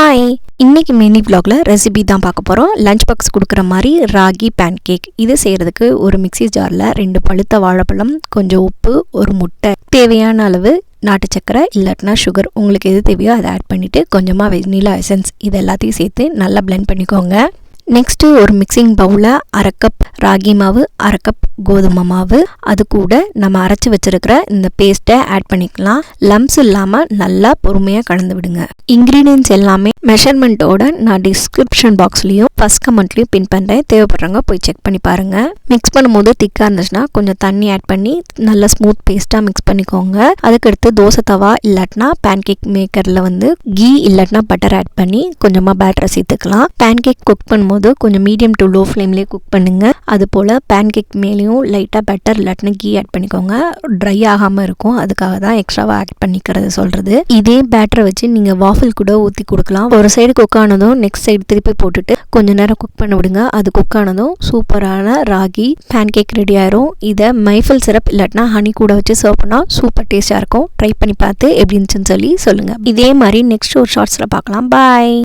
Hi, இன்னைக்கு mini vlogல recipe தான் பார்க்க போகிறோம். லஞ்ச் பாக்ஸ் கொடுக்குற மாதிரி ராகி பேன் கேக். இது செய்கிறதுக்கு ஒரு மிக்ஸி ஜாரில் 2 பழுத்த வாழைப்பழம், கொஞ்சம் உப்பு, ஒரு முட்டை, தேவையான அளவு நாட்டு சக்கரை இல்லாட்டினா சுகர், உங்களுக்கு எது தேவையோ அதை ஆட் பண்ணிவிட்டு கொஞ்சமாக வெனிலா எசன்ஸ் இது எல்லாத்தையும் சேர்த்து நல்லா பிளெண்ட் பண்ணிக்கோங்க. நெக்ஸ்ட்டு ஒரு மிக்சிங் பவுலில் 1/2 கப் ராகி மாவு, 1/2 கப் கோதுமை மாவு, அது கூட நம்ம அரைச்சி வச்சிருக்கிற இந்த பேஸ்ட்டை ஆட் பண்ணிக்கலாம். லம்ஸ் இல்லாமல் நல்லா பொறுமையாக கலந்து விடுங்க. இன்க்ரீடியன்ஸ் எல்லாமே மெஷர்மெண்ட்டோட நான் டிஸ்கிரிப்ஷன் பாக்ஸ்லேயும் ஃபர்ஸ்ட் கமெண்ட்லேயும் பின் பண்ணுறேன். தேவைப்படுறவங்க போய் செக் பண்ணி பாருங்கள். மிக்ஸ் பண்ணும்போது திக்காக இருந்துச்சுன்னா கொஞ்சம் தண்ணி ஆட் பண்ணி நல்லா ஸ்மூத் பேஸ்ட்டாக மிக்ஸ் பண்ணிக்கோங்க. அதுக்கடுத்து தோசை தவா இல்லாட்டினா பேன் கேக் மேக்கரில் கீ இல்லாட்டினா பட்டர் ஆட் பண்ணி கொஞ்சமாக பேட்டரை சேர்த்துக்கலாம். பேன் கேக் குக் பண்ணும்போது கொஞ்சம் மீடியம் டு லோ ஃப்ளேம்லேயே குக் பண்ணுங்க. அது போல் பேன் கேக் மேலேயும் லைட்டாக பட்டர் இல்லாட்டினா கீ ஆட் பண்ணிக்கோங்க. ட்ரை ஆகாமல் இருக்கும், அதுக்காக தான் எக்ஸ்ட்ராவாக ஆட் பண்ணிக்கிறது சொல்கிறது. இதே பேட்டரை வச்சு நீங்கள் வாஃபில் கூட ஊற்றி கொடுக்கலாம். ஒரு சைடு குக் ஆனதும் நெக்ஸ்ட் சைடு திருப்பி போட்டுட்டு கொஞ்சம் நேரம் குக் பண்ண விடுங்க. அது குக் ஆனதும் சூப்பரான ராகி பேன் கேக் ரெடி ஆயிரும். இதை மைஃபில் சிரப் இல்லாட்டினா ஹனி கூட வச்சு சர்வ் பண்ணால் சூப்பர் டேஸ்டாக இருக்கும். ட்ரை பண்ணி பார்த்து எப்படி இருந்துச்சுன்னு சொல்லி சொல்லுங்கள். இதே மாதிரி நெக்ஸ்ட் ஒரு ஷார்ட்ஸில் பார்க்கலாம். பாய்.